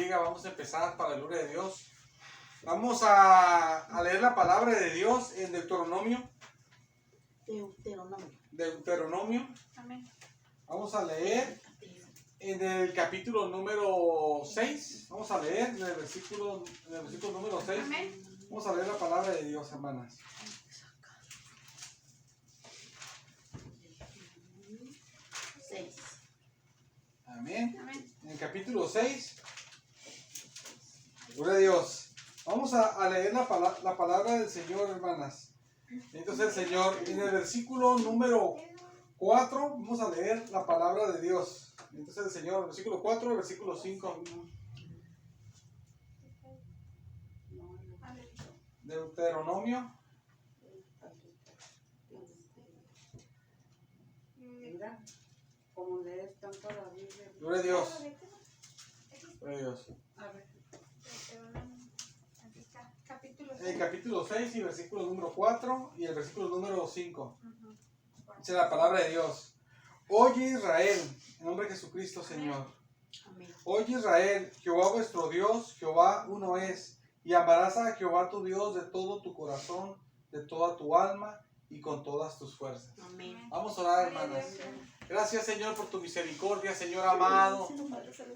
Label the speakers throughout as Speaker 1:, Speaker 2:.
Speaker 1: bendiga. Vamos a empezar para la gloria de Dios. Vamos a leer la palabra de Dios en Deuteronomio.
Speaker 2: Amén.
Speaker 1: Vamos a leer en el capítulo número 6. Vamos a leer en el versículo número 6.
Speaker 2: Amén.
Speaker 1: Vamos a leer la palabra de Dios, hermanas. Amén.
Speaker 2: Amén.
Speaker 1: En el capítulo 6. Gloria a Dios. Vamos a leer la palabra del Señor, hermanas. Entonces el Señor, en el versículo número 4, vamos a leer la palabra de Dios. Entonces el Señor, versículo 4, versículo 5. Deuteronomio.
Speaker 3: Mira, como lees tanto la Biblia.
Speaker 1: Gloria a Dios. Gloria a Dios.
Speaker 3: A ver.
Speaker 2: Aquí está, capítulo
Speaker 1: En el capítulo 6 y versículo número 4 y el versículo número 5. Dice la palabra de Dios. Oye Israel, en nombre de Jesucristo, Señor.
Speaker 3: Amén.
Speaker 1: Oye Israel, Jehová vuestro Dios, Jehová uno es. Y amarás a Jehová tu Dios de todo tu corazón, de toda tu alma y con todas tus fuerzas.
Speaker 3: Amén.
Speaker 1: Vamos a orar, hermanas. Gracias, Señor, por tu misericordia, Señor amado.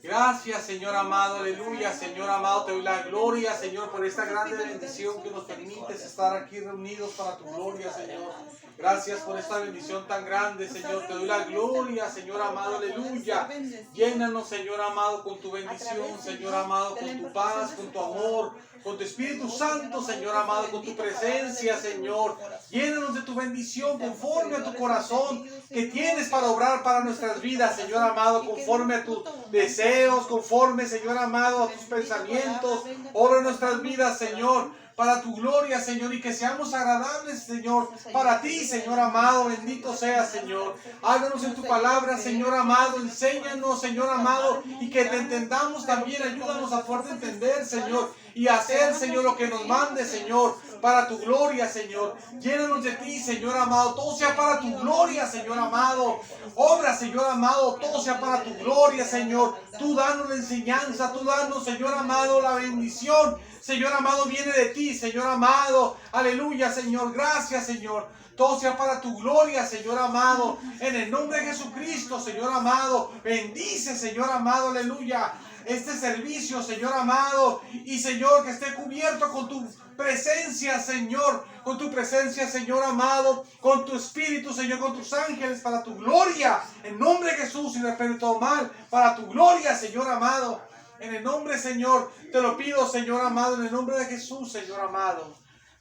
Speaker 1: Gracias, Señor amado, aleluya, Señor amado, te doy la gloria, Señor, por esta grande bendición que nos permites estar aquí reunidos para tu gloria, Señor. Gracias por esta bendición tan grande, Señor, te doy la gloria, Señor amado, aleluya. Llénanos, Señor amado, con tu bendición, Señor amado, con tu paz, con tu amor, con tu Espíritu Santo, Señor amado, con tu presencia, Señor. Llénanos de tu bendición conforme a tu corazón que tienes para obrar para nuestras vidas, Señor amado, conforme a tus deseos, conforme, Señor amado, a tus pensamientos. Obra en nuestras vidas, Señor, para tu gloria, Señor, y que seamos agradables, Señor, para ti, Señor amado. Bendito sea, Señor. Háblanos en tu palabra, Señor amado. Enséñanos, Señor amado, y que te entendamos también. Ayúdanos a poder entender, Señor, y hacer, Señor, lo que nos mande, Señor, para tu gloria, Señor. Llénanos de ti, Señor amado. Todo sea para tu gloria, Señor amado. Obra, Señor amado. Todo sea para tu gloria, Señor. Tú danos la enseñanza. Tú danos, Señor amado, la bendición. Señor amado, viene de ti, Señor amado. Aleluya, Señor. Gracias, Señor. Todo sea para tu gloria, Señor amado. En el nombre de Jesucristo, Señor amado. Bendice, Señor amado. Aleluya. Este servicio, Señor amado. Y, Señor, que esté cubierto con tu presencia, Señor. Con tu presencia, Señor amado. Con tu espíritu, Señor. Con tus ángeles para tu gloria. En nombre de Jesús, y reprende todo mal. Para tu gloria, Señor amado. En el nombre, Señor, te lo pido, Señor amado, en el nombre de Jesús, Señor amado.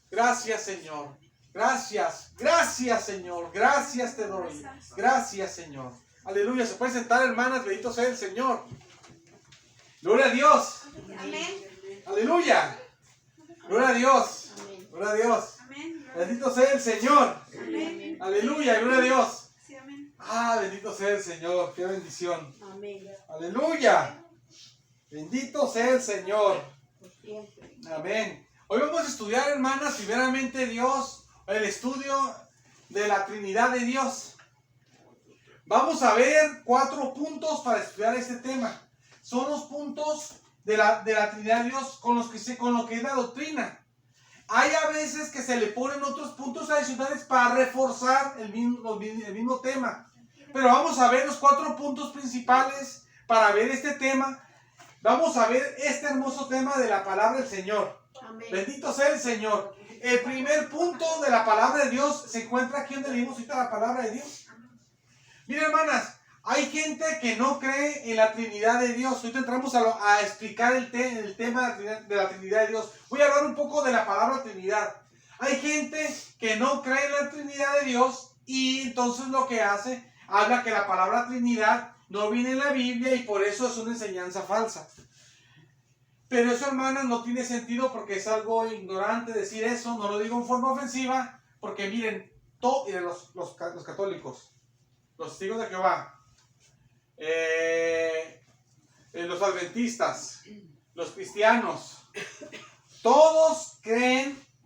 Speaker 1: Gracias, Señor. Gracias, gracias, Señor. Gracias te doy. Gracias, Señor. Aleluya. Se pueden sentar, hermanas. Bendito sea el Señor. Gloria a Dios.
Speaker 2: Amén.
Speaker 1: Aleluya. Gloria a Dios. Gloria a Dios.
Speaker 2: Amén.
Speaker 1: Bendito sea el Señor.
Speaker 2: Amén.
Speaker 1: Aleluya. Gloria a Dios.
Speaker 2: Sí, amén.
Speaker 1: Ah, bendito sea el Señor. Qué bendición.
Speaker 3: Amén.
Speaker 1: Aleluya. Bendito sea el Señor. Amén. Hoy vamos a estudiar, hermanas, primeramente Dios, el estudio de la Trinidad de Dios. Vamos a ver 4 puntos para estudiar este tema. Son los puntos de la Trinidad de Dios con lo que es la doctrina. Hay a veces que se le ponen otros puntos adicionales para reforzar el mismo tema. Pero vamos a ver los 4 puntos principales para ver este tema. Vamos a ver este hermoso tema de la palabra del Señor.
Speaker 3: Amén.
Speaker 1: Bendito sea el Señor. El primer punto de la palabra de Dios se encuentra aquí donde leímos ahorita la palabra de Dios. Miren, hermanas, hay gente que no cree en la Trinidad de Dios. Ahorita entramos a explicar el tema de la Trinidad de Dios. Voy a hablar un poco de la palabra Trinidad. Hay gente que no cree en la Trinidad de Dios y entonces lo que hace, habla que la palabra Trinidad no viene en la Biblia y por eso es una enseñanza falsa. Pero eso, hermanas, no tiene sentido porque es algo ignorante decir eso. No lo digo en forma ofensiva porque miren, los católicos, los testigos de Jehová, los adventistas, los cristianos, todos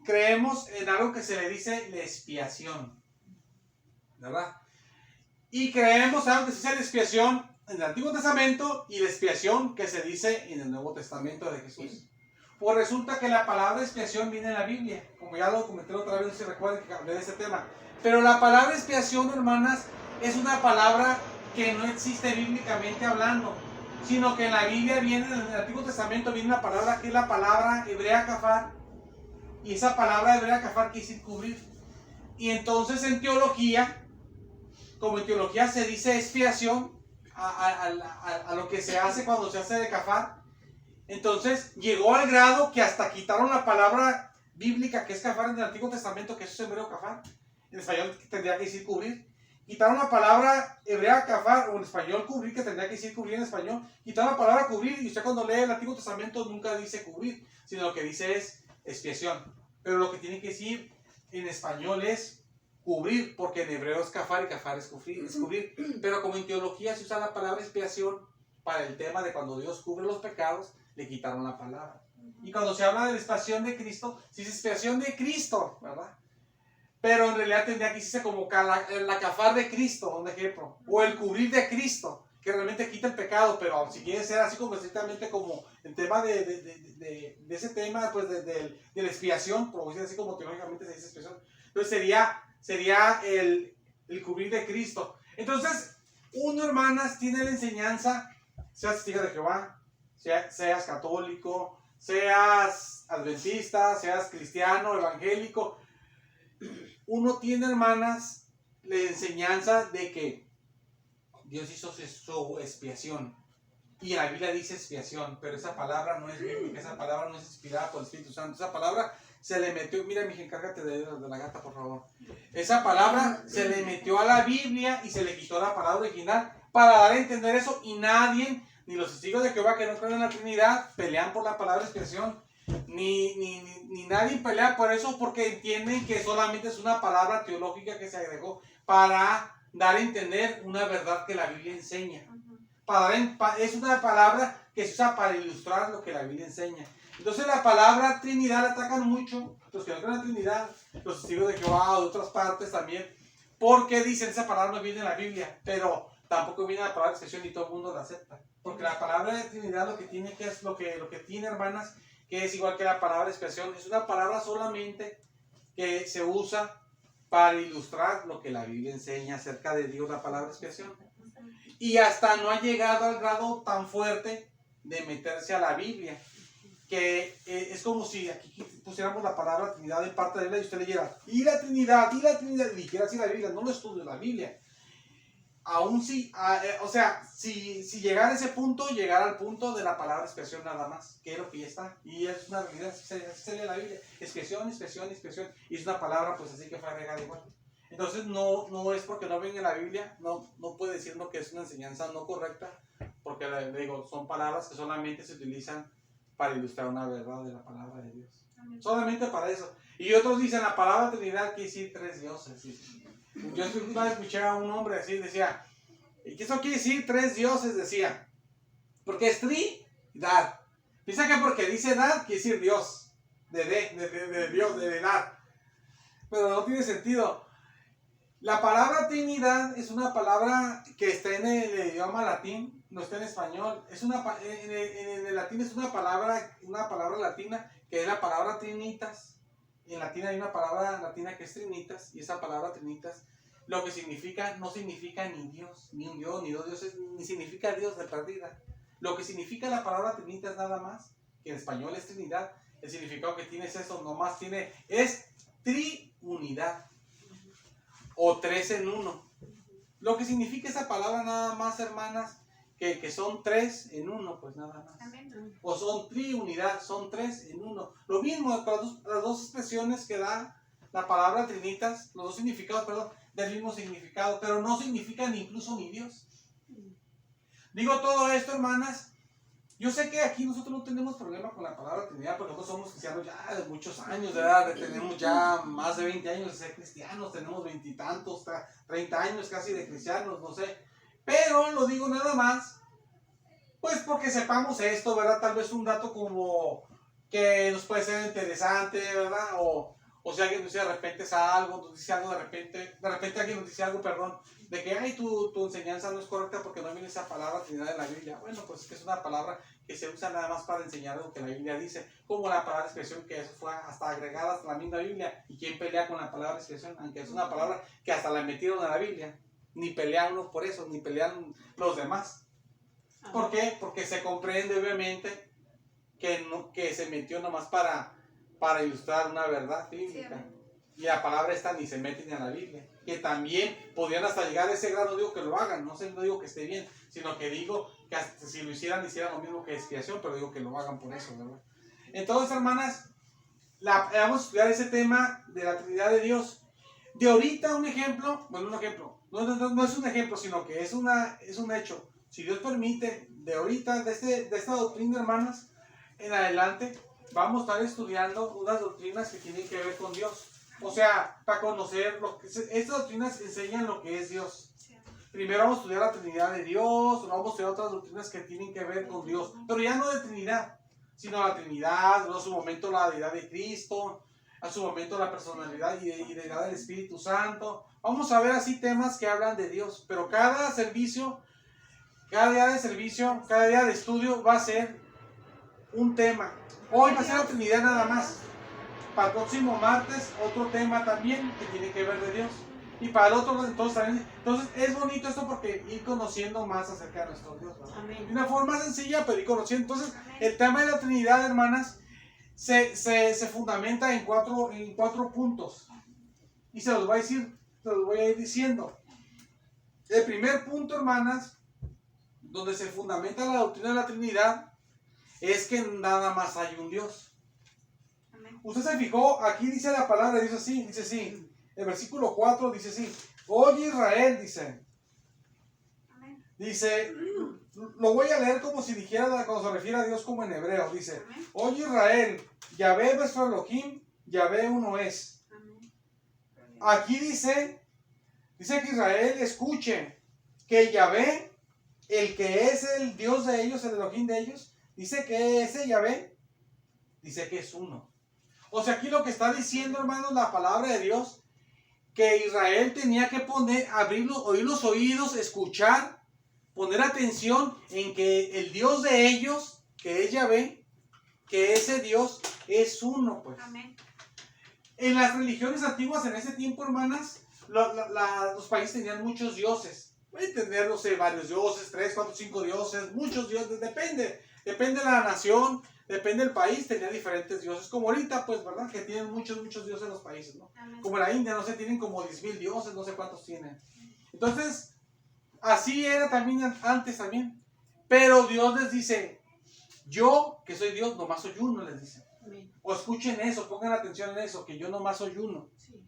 Speaker 1: creemos en algo que se le dice la expiación, ¿verdad? Y creemos algo que se dice la expiación en el Antiguo Testamento y la expiación que se dice en el Nuevo Testamento de Jesús. Pues resulta que la palabra expiación viene en la Biblia, como ya lo comenté otra vez, no se recuerden que hablé de ese tema. Pero la palabra expiación, hermanas, es una palabra que no existe bíblicamente hablando, sino que en la Biblia viene, en el Antiguo Testamento viene una palabra que es la palabra hebrea kafar, y esa palabra hebrea kafar quiere decir cubrir. Y entonces en teología, como en teología se dice expiación a lo que se hace cuando se hace de kafar, entonces llegó al grado que hasta quitaron la palabra bíblica que es kafar en el Antiguo Testamento, que eso es hebreo kafar, en español tendría que decir cubrir. Quitaron la palabra hebrea kafar, o en español cubrir, que tendría que decir cubrir en español. Quitaron la palabra cubrir, y usted cuando lee el Antiguo Testamento nunca dice cubrir, sino lo que dice es expiación. Pero lo que tiene que decir en español es cubrir, porque en hebreo es kafar y kafar es cubrir. Pero como en teología se usa la palabra expiación para el tema de cuando Dios cubre los pecados, le quitaron la palabra. Y cuando se habla de la expiación de Cristo, se dice expiación de Cristo, ¿verdad? Pero en realidad tendría que decirse como la kafar de Cristo, un ejemplo, o el cubrir de Cristo, que realmente quita el pecado. Pero si quiere ser así como estrictamente como el tema de ese tema, pues de la expiación, por decir así como teológicamente se dice expiación, entonces sería el cubrir de Cristo. Entonces, uno, hermanas, tiene la enseñanza, seas testigo de Jehová, seas católico, seas adventista, seas cristiano, evangélico, uno tiene, hermanas, la enseñanza de que Dios hizo su expiación. Y en la Biblia dice expiación, pero esa palabra no es bíblica, esa palabra no es inspirada por el Espíritu Santo. Esa palabra se le metió, mira, mija, encárgate de la gata, por favor. Esa palabra se le metió a la Biblia y se le quitó la palabra original para dar a entender eso. Y nadie, ni los testigos de Jehová que no creen en la Trinidad, pelean por la palabra expiación. Ni nadie pelea por eso, porque entienden que solamente es una palabra teológica que se agregó para dar a entender una verdad que la Biblia enseña. Es una palabra que se usa para ilustrar lo que la Biblia enseña. Entonces la palabra Trinidad la atacan mucho los que no creen en la Trinidad, los testigos de Jehová o de otras partes también, porque dicen esa palabra no viene en la Biblia, pero tampoco viene la palabra expiación y todo el mundo la acepta. Porque la palabra de Trinidad lo que tiene, que es lo que tiene, hermanas, que es igual que la palabra expiación, es una palabra solamente que se usa para ilustrar lo que la Biblia enseña acerca de Dios, la palabra expiación. Y hasta no ha llegado al grado tan fuerte de meterse a la Biblia, que es como si aquí pusiéramos la palabra Trinidad en parte de la Biblia y usted leyera y la Trinidad, y dijera así la Biblia, no lo estudio la Biblia. Aún si, o sea, si llegara a ese punto, llegara al punto de la palabra expiación nada más, que es lo que ya está, y es una realidad, así se lee la Biblia, expiación, y es una palabra pues así que fue agregada igual. Entonces no es porque no venga en la Biblia, no puede decirnos que es una enseñanza no correcta, porque le digo, son palabras que solamente se utilizan para ilustrar una verdad de la palabra de Dios. Amén. Solamente para eso. Y otros dicen la palabra Trinidad quiere decir tres dioses. Yo una vez escuché a un hombre así, decía, ¿y qué eso quiere decir tres dioses? Decía, porque es Trinidad. Piensa que porque dice Dad quiere decir Dios, de Dios, de edad. Pero no tiene sentido. La palabra Trinidad es una palabra que está en el idioma latín, no está en español. En el latín es una palabra latina que es la palabra trinitas. En latín hay una palabra latina que es trinitas, y esa palabra trinitas lo que significa, no significa ni Dios, ni un Dios, ni dos dioses, ni significa Dios de perdida. Lo que significa la palabra trinitas nada más, que en español es Trinidad, el significado que tiene es eso, nomás es triunidad. O tres en uno. Lo que significa esa palabra nada más, hermanas, que son tres en uno, pues nada más. Amén. O son triunidad, son tres en uno. Lo mismo, las dos expresiones que da la palabra trinitas, los dos significados, perdón, del mismo significado, pero no significan incluso ni Dios. Digo todo esto, hermanas. Yo sé que aquí nosotros no tenemos problema con la palabra Trinidad, porque nosotros somos cristianos ya de muchos años de edad, tenemos ya más de 20 años de ser cristianos, tenemos 20 y tantos, 30 años casi de cristianos, no sé. Pero lo digo nada más, pues porque sepamos esto, ¿verdad? Tal vez un dato como que nos puede ser interesante, ¿verdad? O si alguien nos dice de repente algo, nos dice algo de repente alguien nos dice algo, perdón, de que ay, tu enseñanza no es correcta porque no viene esa palabra Trinidad en la Biblia. Bueno, pues es que es una palabra que se usa nada más para enseñar lo que la Biblia dice, como la palabra expresión, que eso fue hasta agregada hasta la misma Biblia. ¿Y quién pelea con la palabra expresión? Aunque es una palabra que hasta la metieron a la Biblia. Ni pelean unos por eso, ni pelean los demás. ¿Por qué? Porque se comprende obviamente que se metió nomás para ilustrar una verdad bíblica. Y la palabra esta ni se mete ni a la Biblia. Que también podrían hasta llegar a ese grado, no digo que lo hagan, no digo que esté bien, sino que digo que hasta si lo hicieran lo mismo que expiación, pero digo que lo hagan por eso, ¿verdad? Entonces, hermanas, vamos a estudiar ese tema de la Trinidad de Dios. De ahorita un ejemplo, bueno, no es un ejemplo, sino que es un hecho. Si Dios permite, de ahorita, de esta doctrina, hermanas, en adelante, vamos a estar estudiando unas doctrinas que tienen que ver con Dios. O sea, para conocer, estas doctrinas enseñan lo que es Dios. Primero vamos a estudiar la Trinidad de Dios, vamos a estudiar otras doctrinas que tienen que ver con Dios, pero ya no de Trinidad, sino la Trinidad, luego a su momento la deidad de Cristo, a su momento la personalidad y deidad del Espíritu Santo. Vamos a ver así temas que hablan de Dios, pero cada día de servicio, cada día de estudio va a ser un tema. Hoy va a ser la Trinidad nada más. Para el próximo martes, otro tema también que tiene que ver de Dios. Y para el otro, entonces es bonito esto porque ir conociendo más acerca de nuestro Dios, ¿verdad? De una forma sencilla, pero ir conociendo. Entonces, el tema de la Trinidad, hermanas, se fundamenta en cuatro puntos. Y se los voy a ir diciendo. El primer punto, hermanas, donde se fundamenta la doctrina de la Trinidad, es que nada más hay un Dios. Usted se fijó, aquí dice la palabra, dice así, el versículo 4 dice así, oye Israel, dice, lo voy a leer como si dijera, cuando se refiere a Dios como en hebreo, dice, oye Israel, Yahvé vuestro Elohim, Yahvé uno es. Aquí dice que Israel escuche, que Yahvé, el que es el Dios de ellos, el Elohim de ellos, dice que ese Yahvé, dice que es uno. O sea, aquí lo que está diciendo, hermanos, la palabra de Dios, que Israel tenía que oír los oídos, escuchar, poner atención en que el Dios de ellos, que es Yahvé, que ese Dios es uno, pues. Amén. En las religiones antiguas, en ese tiempo, hermanas, los países tenían muchos dioses. Pueden tener, no sé, varios dioses, 3, 4, 5 dioses, muchos dioses, depende de la nación. Depende del país, tenía diferentes dioses, como ahorita, pues, ¿verdad? Que tienen muchos dioses en los países, ¿no? Amén. Como la India, no sé, tienen como 10,000 dioses, no sé cuántos tienen. Entonces, así era también antes también. Pero Dios les dice, yo, que soy Dios, nomás soy uno, les dice. Amén. O escuchen eso, pongan atención en eso, que yo nomás soy uno. Sí.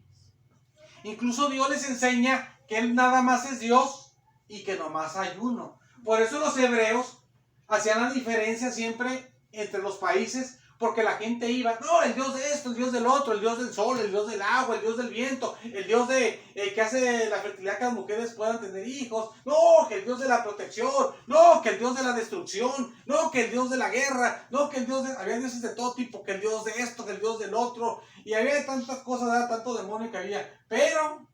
Speaker 1: Incluso Dios les enseña que Él nada más es Dios y que nomás hay uno. Por eso los hebreos hacían la diferencia siempre entre los países, porque la gente iba, no, el Dios de esto, el Dios del otro, el Dios del sol, el Dios del agua, el Dios del viento, el Dios que hace la fertilidad que las mujeres puedan tener hijos, no, que el Dios de la protección, no, que el Dios de la destrucción, no, que el Dios de la guerra, no, que el Dios había dioses de todo tipo, que el Dios de esto, que el Dios del otro, y había tantas cosas, era tanto demonio que había, pero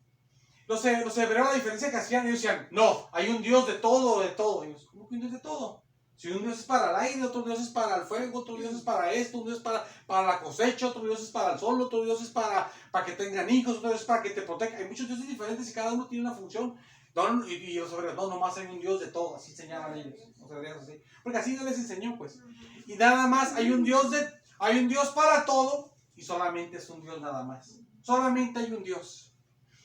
Speaker 1: los hebreos, la diferencia que hacían, ellos decían, no, hay un Dios de todo, ellos, ¿cómo que un Dios de todo? Si un Dios es para el aire, otro Dios es para el fuego, otro Dios es para esto, un Dios es para la cosecha, otro Dios es para el sol, otro Dios es para que tengan hijos, otro Dios es para que te proteja. Hay muchos dioses diferentes y cada uno tiene una función. Y los hebreos, no, nomás hay un Dios de todo, así enseñaban ellos. Los hebreos así. Porque así Dios les enseñó, pues. Y nada más, hay un Dios para todo y solamente es un Dios nada más. Solamente hay un Dios.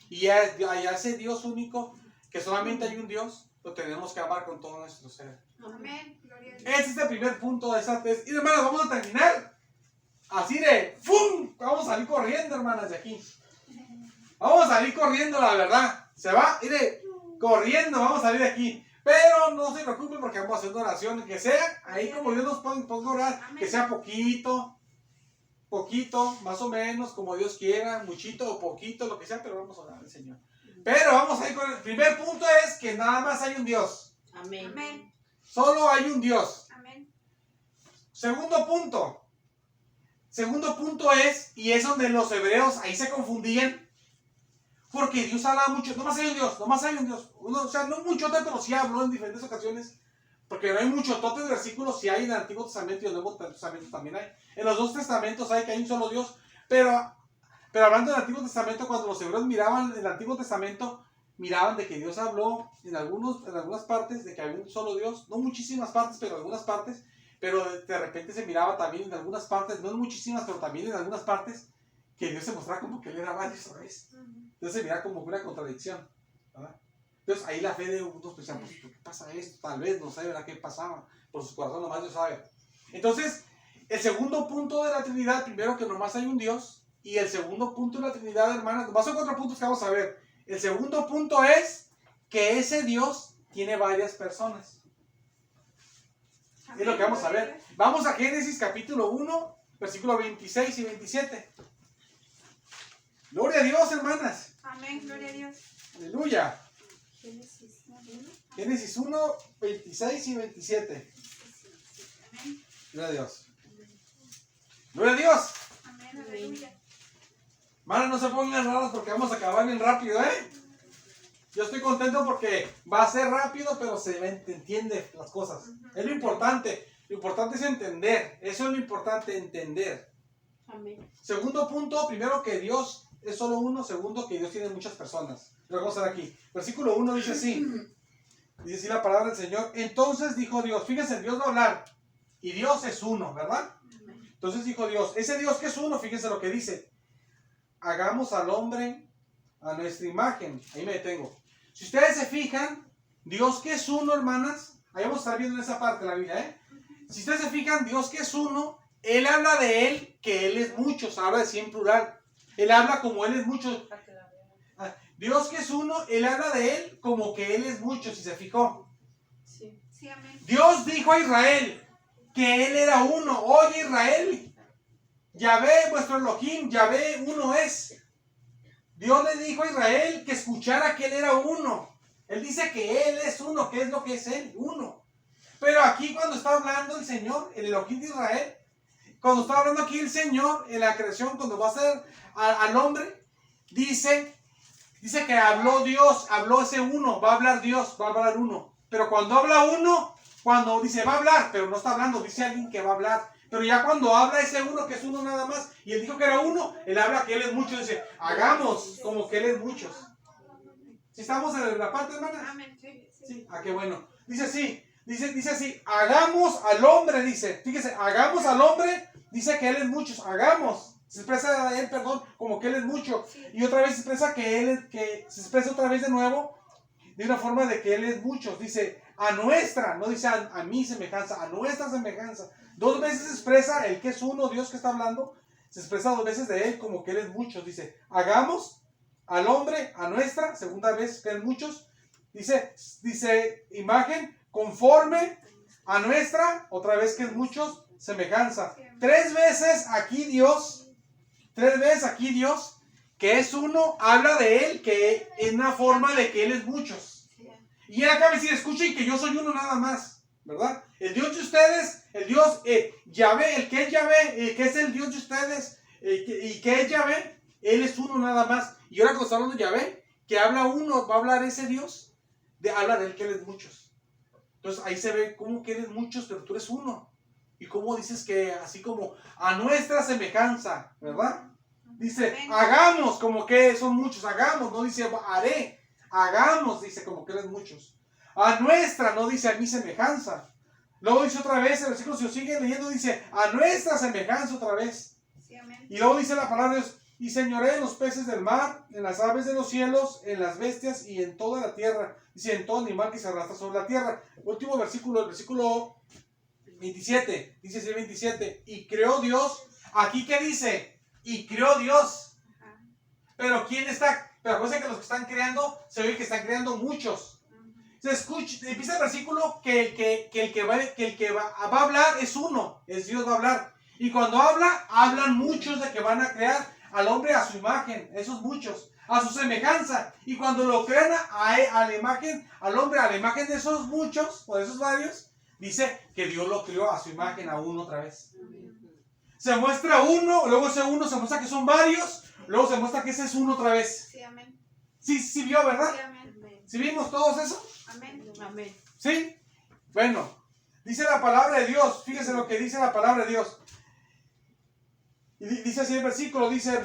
Speaker 1: Y a ese Dios único, que solamente hay un Dios, lo tenemos que amar con todo nuestro ser.
Speaker 2: Amén.
Speaker 1: Ese es el primer punto de esa tesis. Y hermanas, vamos a terminar. Así de ¡fum! Vamos a salir corriendo, hermanas, de aquí. Vamos a salir corriendo, la verdad. Se va, mire, corriendo, vamos a salir de aquí. Pero no se preocupen porque vamos a hacer una oración. Que sea ahí como Dios nos ponga a orar. Que sea poquito, más o menos, como Dios quiera. Muchito o poquito, lo que sea, pero vamos a orar al Señor. Pero vamos a ir con el primer punto es que nada más hay un Dios.
Speaker 2: Amén. Amén.
Speaker 1: Solo hay un Dios.
Speaker 2: Amén.
Speaker 1: Segundo punto es, y es donde los hebreos ahí se confundían, Porque Dios habla mucho, nomás hay un Dios, nomás hay un Dios. Uno, o sea, no mucho, pero sí habló en diferentes ocasiones. Porque no hay mucho totes de versículos, sí hay en el Antiguo Testamento y en el Nuevo Testamento también hay. En los dos testamentos hay que hay un solo Dios. Pero hablando del Antiguo Testamento, cuando los hebreos miraban el Antiguo Testamento, miraban de que Dios habló en algunas partes de que había un solo Dios. No muchísimas partes, pero algunas partes. Pero de repente se miraba también en algunas partes, no en muchísimas, pero también en algunas partes, que Dios se mostraba como que Él era varios a la vez. Entonces se miraba como una contradicción, ¿verdad? Entonces ahí la fe de unos pensaban, pues, ¿por qué pasa esto? Tal vez no sabe, ¿verdad? ¿Qué pasaba? Por su corazón nomás Dios sabe. Entonces, el segundo punto de la Trinidad, primero que nomás hay un Dios, y el segundo punto de la Trinidad, hermanas, nomás son 4 puntos que vamos a ver. El segundo punto es que ese Dios tiene varias personas. Es lo que vamos a ver. Vamos a Génesis capítulo 1, versículos 26 y 27. Gloria a Dios, hermanas.
Speaker 2: Amén, gloria a Dios.
Speaker 1: Aleluya.
Speaker 2: Génesis
Speaker 1: 1, 26 y 27.
Speaker 2: Amén.
Speaker 1: Gloria a Dios. Gloria a Dios.
Speaker 2: Amén, aleluya.
Speaker 1: Hermanas, no se pongan raros porque vamos a acabar bien rápido, ¿eh? Yo estoy contento porque va a ser rápido, pero se entiende las cosas. Es lo importante. Lo importante es entender. Eso es lo importante, entender.
Speaker 3: Amén.
Speaker 1: Segundo punto, primero que Dios es solo uno. Segundo, que Dios tiene muchas personas. Lo vamos a ver aquí. Versículo 1 dice así. Dice así la palabra del Señor. Entonces dijo Dios. Fíjense, Dios va a hablar. Y Dios es uno, ¿verdad? Entonces dijo Dios. Ese Dios que es uno, fíjense lo que dice. Hagamos al hombre a nuestra imagen. Ahí me detengo. Si ustedes se fijan, Dios que es uno, hermanas. Ahí vamos a estar viendo en esa parte de la Biblia, ¿eh? Si ustedes se fijan, Dios que es uno, Él habla de Él, que Él es muchos. Habla de sí en plural. Él habla como Él es muchos. Dios que es uno, Él habla de Él como que Él es mucho, si se fijó.
Speaker 3: Sí.
Speaker 2: Sí, amén.
Speaker 1: Dios dijo a Israel que Él era uno. Oye, Israel, Yahvé, vuestro Elohim, Yahvé uno es. Dios le dijo a Israel que escuchara que Él era uno. Él dice que Él es uno, que es lo que es Él, uno. Pero aquí cuando está hablando el Señor, el Elohim de Israel, cuando está hablando aquí el Señor en la creación, cuando va a hacer al hombre, dice que habló Dios, habló ese uno, va a hablar Dios, va a hablar uno. Pero cuando habla uno, cuando dice va a hablar, pero no está hablando, dice alguien que va a hablar. Pero ya cuando habla ese uno, que es uno nada más, y él dijo que era uno, él habla que Él es mucho, dice, hagamos como que Él es muchos. ¿Sí estamos en la parte, hermanas?
Speaker 2: Amén.
Speaker 1: Sí, qué bueno. Dice así, dice así, hagamos al hombre, dice, fíjese, hagamos al hombre, dice que Él es muchos, hagamos. Se expresa Él, perdón, como que Él es mucho. Y otra vez se expresa que se expresa otra vez de nuevo, de una forma de que Él es muchos. Dice, a nuestra, no dice a mi semejanza, a nuestra semejanza. 2 veces se expresa el que es uno, Dios que está hablando, se expresa 2 veces de Él como que Él es muchos. Dice, hagamos al hombre, a nuestra, segunda vez que es muchos. Dice imagen, conforme a nuestra, otra vez que es muchos, semejanza. 3 veces aquí Dios, que es uno, habla de Él, que es una forma de que Él es muchos. Y Él acaba de decir, escuchen que yo soy uno nada más, ¿verdad? El Dios de ustedes, el Dios Yahvé, el que es Yahvé, que es el Dios de ustedes, y que es Yahvé, Él es uno nada más. Y ahora cuando está hablando de Yahvé, que habla uno, va a hablar ese Dios, habla de Él que Él es muchos. Entonces ahí se ve cómo que eres muchos, pero tú eres uno. Y cómo dices que así como a nuestra semejanza, ¿verdad? Dice, hagamos como que son muchos, hagamos, no dice haré, hagamos, dice como que eres muchos. A nuestra, no dice a mi semejanza. Luego dice otra vez, el versículo, si lo siguen leyendo, dice a nuestra semejanza otra vez.
Speaker 2: Sí, amén. Y
Speaker 1: luego dice la palabra de Dios, y señoré en los peces del mar, en las aves de los cielos, en las bestias y en toda la tierra. Dice, en todo animal que se arrastra sobre la tierra. Último versículo, el versículo 27. Dice así 27. Y creó Dios. Aquí, ¿qué dice? Y creó Dios. Pero ¿quién está? Pero acuérdense que los que están creando, se ve que están creando muchos. Se escucha, empieza el versículo que el que va a hablar es uno. Es Dios va a hablar. Y cuando hablan muchos de que van a crear al hombre a su imagen, esos muchos, a su semejanza. Y cuando lo crean a la imagen, al hombre a la imagen de esos muchos, o de esos varios, dice que Dios lo creó a su imagen a uno otra vez. Se muestra uno, luego ese uno se muestra que son varios, luego se muestra que ese es uno otra vez.
Speaker 2: Sí, amén.
Speaker 1: Sí vio, ¿verdad?
Speaker 2: Sí, amén.
Speaker 1: ¿Sí vimos todos eso?
Speaker 2: Amén.
Speaker 3: Amén.
Speaker 1: ¿Sí? Bueno, dice la palabra de Dios. Fíjense lo que dice la palabra de Dios. Y dice así el versículo 27,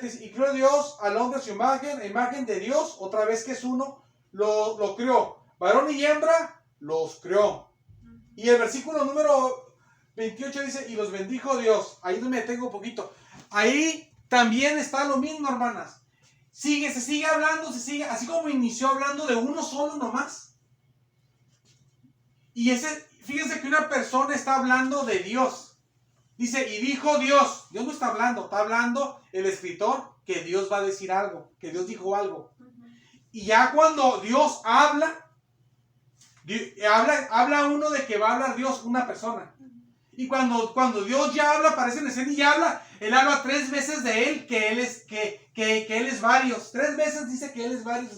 Speaker 1: dice, y creó Dios al hombre a su imagen, imagen de Dios, otra vez que es uno, lo creó. Varón y hembra los creó. Y el versículo número 28 dice, y los bendijo Dios. Ahí me detengo un poquito. Ahí también está lo mismo, hermanas. Se sigue hablando, así como inició hablando de uno solo nomás. Y fíjense que una persona está hablando de Dios. Dice, y dijo Dios. Dios no está hablando el escritor que Dios va a decir algo, que Dios dijo algo. Y ya cuando Dios habla uno de que va a hablar Dios, una persona. Y cuando Dios ya habla, aparece en escena y ya habla, Él habla 3 veces de Él, que Él es varios. 3 veces dice que Él es varios,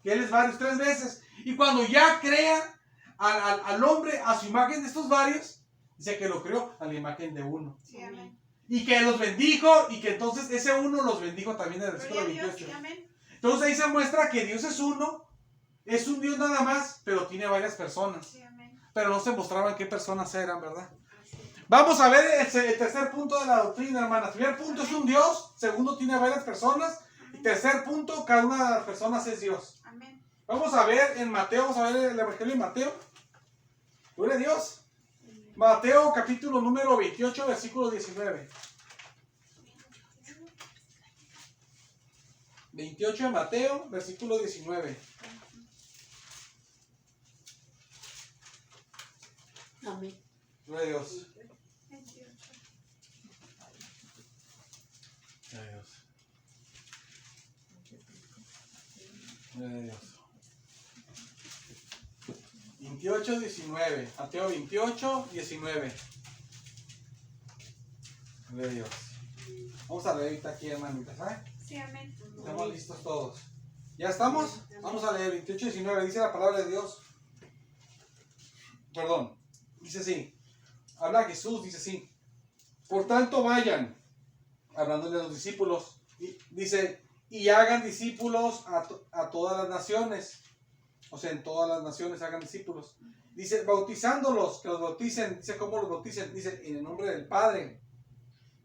Speaker 1: que Él es varios 3 veces. Y cuando ya crea al hombre a su imagen de estos varios, dice que lo creó a la imagen de uno.
Speaker 2: Sí, amén.
Speaker 1: Y que los bendijo, y que entonces ese uno los bendijo también en el versículo
Speaker 2: Gloria a Dios,
Speaker 1: 28.
Speaker 2: sí, amén.
Speaker 1: Entonces ahí se muestra que Dios es uno, es un Dios nada más, pero tiene varias personas.
Speaker 2: Sí, amén.
Speaker 1: Pero no se mostraban qué personas eran, ¿verdad? Vamos a ver el tercer punto de la doctrina, hermanas. Primer punto es un Dios, segundo tiene varias personas, y tercer punto, cada una de las personas es Dios.
Speaker 2: Amén.
Speaker 1: Vamos a ver en Mateo, vamos a ver el Evangelio de Mateo. Gloria a Dios. Mateo capítulo número 28, versículo 19. 28 de Mateo, versículo 19.
Speaker 3: Amén.
Speaker 1: Gloria a Dios.
Speaker 2: 28.
Speaker 1: Gloria a Dios. Gloria a Dios. 28, 19. Mateo 28, 19. Gloria a Dios. Vamos a leer ahorita aquí, hermanitas, ¿sabes?
Speaker 2: Sí, amén.
Speaker 1: Estamos listos todos. ¿Ya estamos? Vamos a leer 28, 19. Dice la palabra de Dios. Perdón. Dice así. Habla Jesús, dice así. Por tanto vayan, hablándole a los discípulos, dice, y hagan discípulos a todas las naciones. O sea, en todas las naciones hagan discípulos. Dice, bautizándolos, que los bauticen. Dice, ¿cómo los bauticen? Dice, en el nombre del Padre.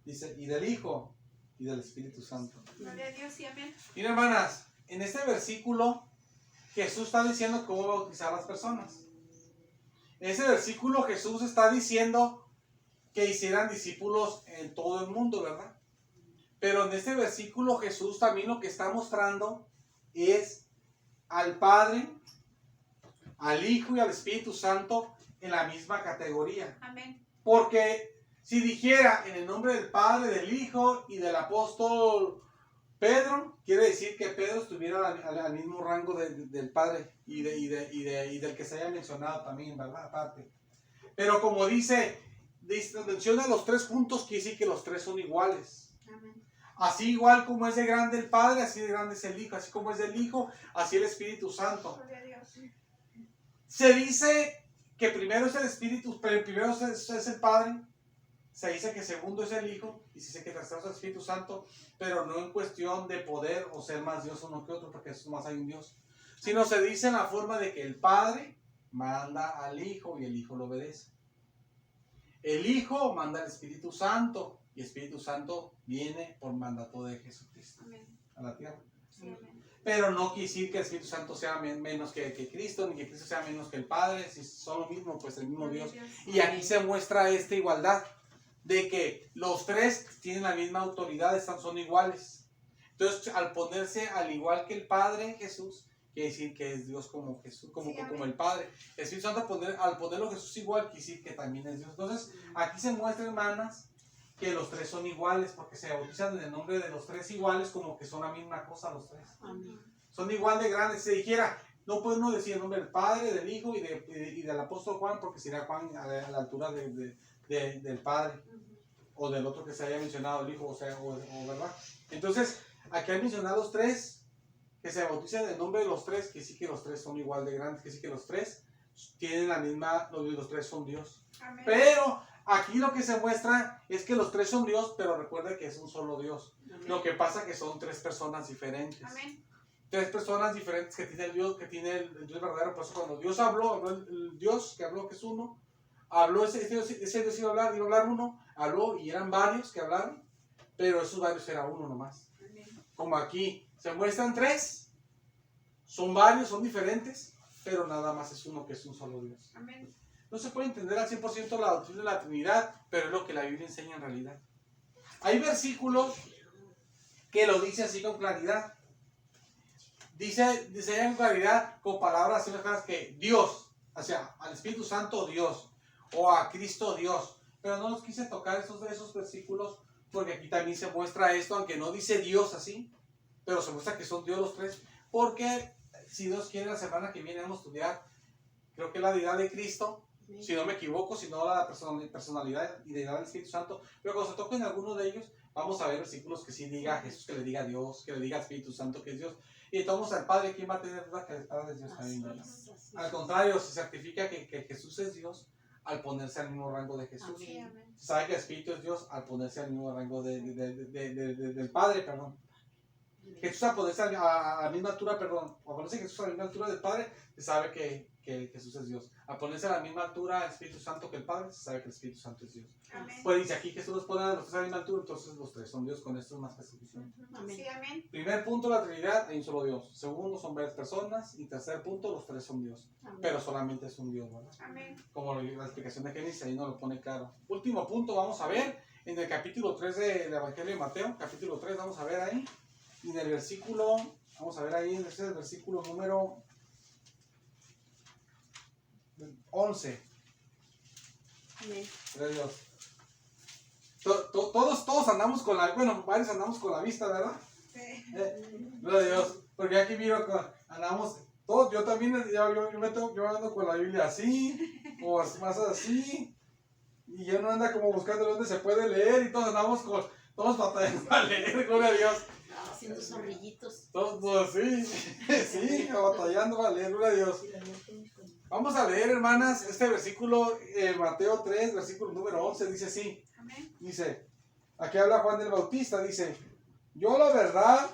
Speaker 1: Dice, y del Hijo, y del Espíritu Santo.
Speaker 2: Gloria a Dios, sí, amén.
Speaker 1: Miren, hermanas, en este versículo, Jesús está diciendo cómo bautizar a las personas. En ese versículo, Jesús está diciendo que hicieran discípulos en todo el mundo, ¿verdad? Pero en este versículo, Jesús también lo que está mostrando es al Padre, al Hijo y al Espíritu Santo en la misma categoría.
Speaker 2: Amén.
Speaker 1: Porque si dijera en el nombre del Padre, del Hijo y del apóstol Pedro, quiere decir que Pedro estuviera al mismo rango del Padre y del que se haya mencionado también, ¿verdad? Aparte. Pero como menciona los 3 puntos, quiere decir que los 3 son iguales.
Speaker 2: Amén.
Speaker 1: Así igual como es de grande el Padre, así de grande es el Hijo. Así como es del Hijo, así el Espíritu Santo.
Speaker 2: Gloria a Dios.
Speaker 1: Se dice que primero es el Espíritu, pero primero es el Padre. Se dice que segundo es el Hijo, y se dice que tercero es el Espíritu Santo, pero no en cuestión de poder o ser más Dios uno que otro, porque es más hay un Dios. Sino se dice en la forma de que el Padre manda al Hijo y el Hijo lo obedece. El Hijo manda al Espíritu Santo, y el Espíritu Santo viene por mandato de Jesucristo
Speaker 2: Amén.
Speaker 1: a la tierra.
Speaker 2: Sí, amén.
Speaker 1: Pero no quiere decir que el Espíritu Santo sea menos que Cristo, ni que Cristo sea menos que el Padre. Si son lo mismo, pues el mismo
Speaker 2: Gloria a
Speaker 1: Dios.
Speaker 2: Dios.
Speaker 1: Y aquí se muestra esta igualdad, de que los 3 tienen la misma autoridad, son iguales. Entonces, al ponerse al igual que el Padre Jesús, quiere decir que es Dios como Jesús, como el Padre. El Espíritu Santo, al ponerlo Jesús igual, quiere decir que también es Dios. Entonces, aquí se muestra, hermanas, que los 3 son iguales, porque se bautizan en el nombre de los 3 iguales, como que son la misma cosa los 3.
Speaker 3: Amén.
Speaker 1: Son igual de grandes. Si se dijera, no puede uno decir el nombre del Padre, del Hijo y del apóstol Juan, porque sería Juan a la altura del Padre, o del otro que se haya mencionado, el Hijo, o ¿verdad? Entonces, aquí hay mencionado los 3, que se bautizan en el nombre de los 3, que sí que los 3 son igual de grandes, que sí que los 3 tienen la misma, los 3 son Dios.
Speaker 2: Amén.
Speaker 1: Pero aquí lo que se muestra es que los 3 son Dios, pero recuerda que es un solo Dios.
Speaker 3: Amén.
Speaker 1: Lo que pasa es que son 3 personas diferentes.
Speaker 2: Amén.
Speaker 1: tres personas diferentes que tiene el Dios, que tiene el Dios verdadero. Por eso cuando Dios habló el Dios que habló, que es uno, habló ese Dios iba a hablar uno, habló y eran varios que hablaron, pero esos varios era uno nomás. Como aquí se muestran tres, son varios, son diferentes, pero nada más es uno, que es un solo Dios.
Speaker 2: Amén.
Speaker 1: No se puede entender al 100% la doctrina de la Trinidad, pero es lo que la Biblia enseña en realidad. Hay versículos que lo dice así con claridad. Dice en claridad con palabras así claras que Dios, o sea, al Espíritu Santo Dios, o a Cristo Dios. Pero no los quise tocar esos versículos porque aquí también se muestra esto, aunque no dice Dios así, pero se muestra que son Dios los tres. Porque si Dios quiere, la semana que viene vamos a estudiar, creo que la deidad de Cristo, si no me equivoco, si no la personalidad y deidad del Espíritu Santo. Pero cuando se toquen alguno de ellos, vamos a ver versículos que sí diga a Jesús, que le diga a Dios, que le diga al Espíritu Santo que es Dios. Y entonces al Padre, ¿quién va a tener duda que el Padre es Dios también? Al contrario, se certifica que Jesús es Dios al ponerse al mismo rango de Jesús.
Speaker 2: Sí, amén.
Speaker 1: Se sabe que el Espíritu es Dios al ponerse al mismo rango del Padre, perdón. Jesús al ponerse a la misma altura, perdón, al ponerse Jesús a la misma altura del Padre, se sabe que Jesús es Dios. Al ponerse a la misma altura el Espíritu Santo que el Padre, se sabe que el Espíritu Santo es Dios.
Speaker 2: Amén.
Speaker 1: Pues dice aquí que Jesús los pone a los tres a la misma altura, entonces los tres son Dios. Con esto es más que suficiente.
Speaker 2: Sí, amén.
Speaker 1: Primer punto, la Trinidad, hay un solo Dios. Segundo, son varias personas. Y tercer punto, los tres son Dios. Pero solamente es un Dios, ¿verdad?
Speaker 2: Amén.
Speaker 1: Como la explicación de Génesis ahí nos lo pone claro. Último punto, vamos a ver en el capítulo 3 del Evangelio de Mateo. Capítulo 3, vamos a ver ahí. Y en el versículo, vamos a ver ahí, ese es el versículo número 11.
Speaker 3: Amén.
Speaker 1: Gloria a Dios. Todos andamos con la, bueno, varios andamos con la vista, ¿verdad?
Speaker 2: Sí.
Speaker 1: Gloria a Dios. Porque aquí miro, andamos, todos, yo también, yo ando con la Biblia así, o más así, y yo no anda como buscando dónde se puede leer, y todos andamos todos batallando a leer, gloria a Dios.
Speaker 3: Haciendo zorrillitos.
Speaker 1: Todos, sí, sí, batallando a leer, gloria a Dios. Vamos a leer, hermanas, este versículo, Mateo 3, versículo número 11, dice así.
Speaker 2: Amén.
Speaker 1: Dice, aquí habla Juan el Bautista, dice, yo la verdad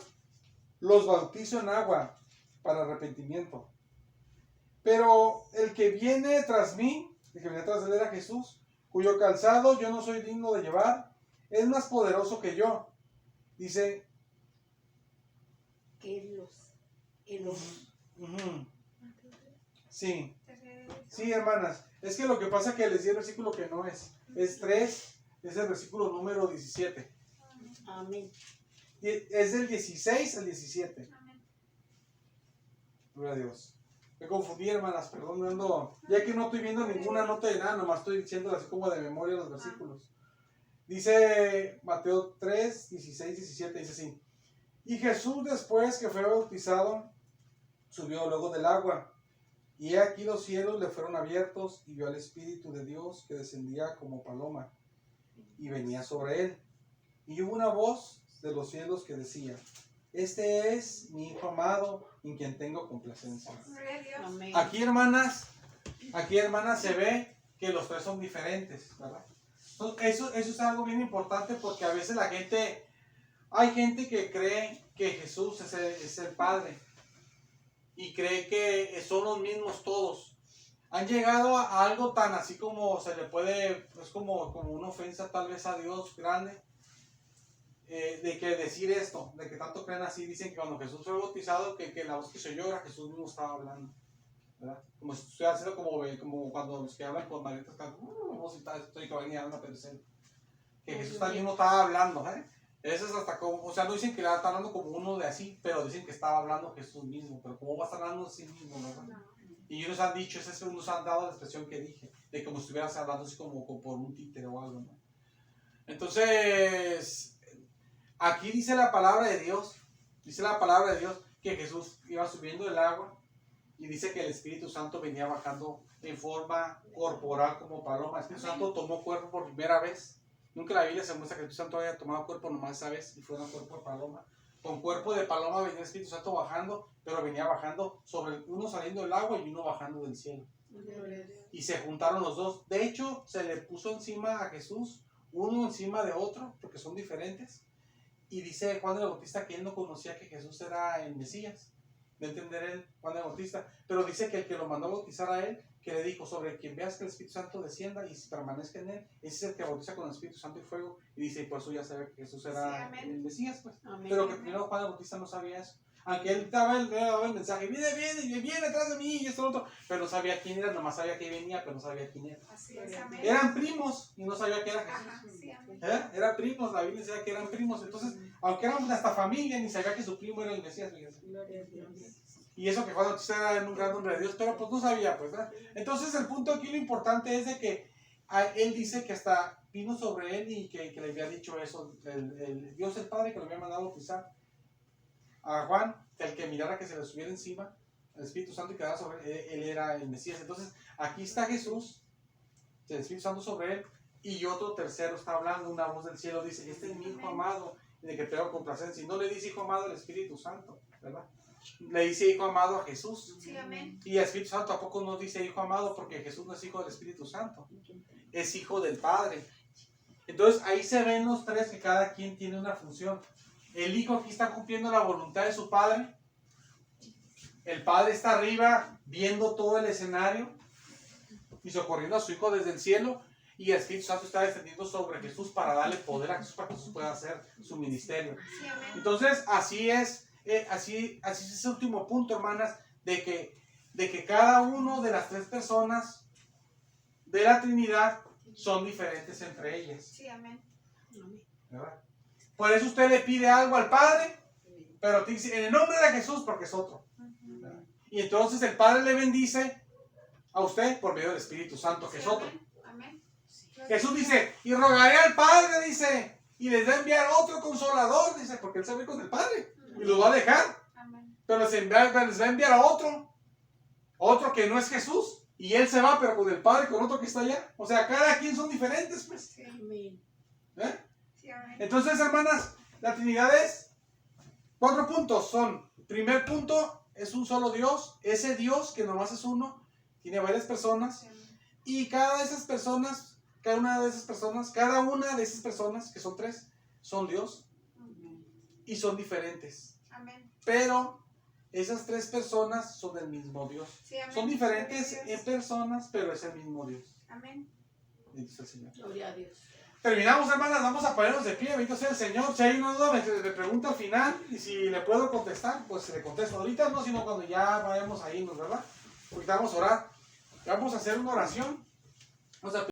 Speaker 1: los bautizo en agua para arrepentimiento. Pero el que viene tras mí, el que viene tras él era Jesús, cuyo calzado yo no soy digno de llevar, es más poderoso que yo. Dice, ujú, sí, sí, hermanas, es que lo que pasa es que les di el versículo que no es 3, es el versículo número 17.
Speaker 3: Amén.
Speaker 1: Y es del 16 al 17.
Speaker 2: Amén.
Speaker 1: Gloria a Dios. Me confundí, hermanas, perdón, no ando, ya que no estoy viendo ninguna nota de nada, nomás estoy diciendo así como de memoria los versículos. Dice Mateo 3, 16, 17, dice así. Y Jesús, después que fue bautizado, subió luego del agua. Y aquí los cielos le fueron abiertos y vio al Espíritu de Dios que descendía como paloma y venía sobre él. Y hubo una voz de los cielos que decía, este es mi Hijo amado en quien tengo complacencia.
Speaker 2: Gloria a Dios.
Speaker 3: Amén.
Speaker 1: Aquí, hermanas, se ve que los tres son diferentes, ¿verdad? Eso es algo bien importante porque a veces hay gente que cree que Jesús es el Padre y cree que son los mismos todos. Han llegado a algo tan así como se le puede, es como una ofensa tal vez a Dios grande, de que decir esto, de que tanto creen así, dicen que cuando Jesús fue bautizado, que la voz que se oyó era Jesús mismo estaba hablando, ¿verdad? Como si estuviera haciendo como cuando los que hablan con malditas estoy que venía a una persona, que Jesús también no estaba hablando, ¿eh? Eso es hasta como, o sea, no dicen que está hablando como uno de así, pero dicen que estaba hablando Jesús mismo, pero ¿cómo va a estar hablando de sí mismo, verdad?
Speaker 2: No.
Speaker 1: Y ellos han dicho, nos han dado la expresión que dije, de como si estuvieras hablando así como por un títere o algo, ¿no? Entonces, aquí dice la palabra de Dios, que Jesús iba subiendo del agua y dice que el Espíritu Santo venía bajando en forma corporal como paloma. El Espíritu Santo tomó cuerpo por primera vez. Nunca en la Biblia se muestra que el Espíritu Santo haya tomado cuerpo nomás esa vez y fue un cuerpo de paloma. Con cuerpo de paloma venía el Espíritu Santo bajando, pero venía bajando sobre uno saliendo del agua y uno bajando del cielo. Y se juntaron los dos. De hecho, se le puso encima a Jesús, uno encima de otro, porque son diferentes. Y dice Juan el Bautista que él no conocía que Jesús era el Mesías. de entender él, Juan el Bautista, pero dice que el que lo mandó a bautizar a él, que le dijo, sobre quien veas que el Espíritu Santo descienda y permanezca en él, ese es el que bautiza con el Espíritu Santo y fuego, y dice, y por eso ya sabe que Jesús era el Mesías, pues.
Speaker 3: Amén.
Speaker 1: Pero que primero Juan el Bautista no sabía eso. Aunque él daba el mensaje, viene atrás de mí y esto otro, pero no sabía quién era, nomás sabía que venía, pero no sabía quién era.
Speaker 2: Así es, amén.
Speaker 1: Eran primos y no sabía que era Jesús.
Speaker 2: Ajá, sí, amén.
Speaker 1: Eran primos, la Biblia decía que eran primos, entonces, aunque eran hasta familia, ni sabía que su primo era el Mesías, fíjense.
Speaker 3: Gloria a Dios.
Speaker 1: Y eso que Juan Bautista era en un gran nombre de Dios, pero pues no sabía, pues, ¿verdad? Entonces el punto aquí, lo importante es de que él dice que hasta vino sobre él y que le había dicho eso, el Dios el Padre que lo había mandado a bautizar a Juan, el que mirara que se le subiera encima el Espíritu Santo y quedara sobre él, él era el Mesías. Entonces aquí está Jesús, el Espíritu Santo sobre él, y otro tercero está hablando, una voz del cielo dice, este es mi Hijo amado, de que tengo complacencia. Y no le dice Hijo amado al Espíritu Santo, ¿verdad? Le dice Hijo amado a Jesús.
Speaker 2: Sí, amén.
Speaker 1: Y el Espíritu Santo tampoco nos dice Hijo amado, porque Jesús no es Hijo del Espíritu Santo, es Hijo del Padre. Entonces ahí se ven los tres que cada quien tiene una función. El Hijo aquí está cumpliendo la voluntad de su Padre. El Padre está arriba viendo todo el escenario y socorriendo a su Hijo desde el cielo. Y el Espíritu Santo está descendiendo sobre Jesús para darle poder a Jesús para que Jesús pueda hacer su ministerio.
Speaker 2: Sí, amén.
Speaker 1: Entonces así es ese último punto, hermanas, de que cada uno de las tres personas de la Trinidad son diferentes entre ellas,
Speaker 2: Sí, amén.
Speaker 1: ¿verdad? Por eso usted le pide algo al Padre, pero te dice en el nombre de Jesús, porque es otro, ¿verdad? Y entonces el Padre le bendice a usted por medio del Espíritu Santo, que es otro.
Speaker 2: Amén.
Speaker 1: Jesús dice, y rogaré al Padre, dice, y les va a enviar otro consolador, dice, porque él se ve con el Padre y los va a dejar,
Speaker 2: Amén.
Speaker 1: pero les va a enviar a otro que no es Jesús, y él se va, pero con el Padre, con otro que está allá. O sea, cada quien son diferentes, pues.
Speaker 2: Sí,
Speaker 3: Amén.
Speaker 1: ¿Eh?
Speaker 2: sí, amén.
Speaker 1: Entonces, hermanas, la Trinidad es 4 puntos. Son, primer punto, es un solo Dios. Ese Dios, que nomás es uno, tiene varias personas.
Speaker 2: Sí, amén.
Speaker 1: Y cada una de esas personas, que son 3, son Dios. Y son diferentes.
Speaker 2: Amén.
Speaker 1: Pero esas 3 personas son del mismo Dios.
Speaker 2: Sí, amén.
Speaker 1: Son diferentes
Speaker 2: Gloria a
Speaker 1: en
Speaker 2: Dios.
Speaker 1: personas, pero es el mismo Dios.
Speaker 2: Amén.
Speaker 1: Bendito sea el Señor.
Speaker 3: Gloria a Dios.
Speaker 1: Terminamos, hermanas, vamos a ponernos de pie, bendito sea el Señor. Si hay una duda, me pregunta al final, y si le puedo contestar, pues le contesto. Ahorita no, sino cuando ya vayamos a irnos, ¿verdad? Ahorita vamos a orar. Vamos a hacer una oración. Vamos a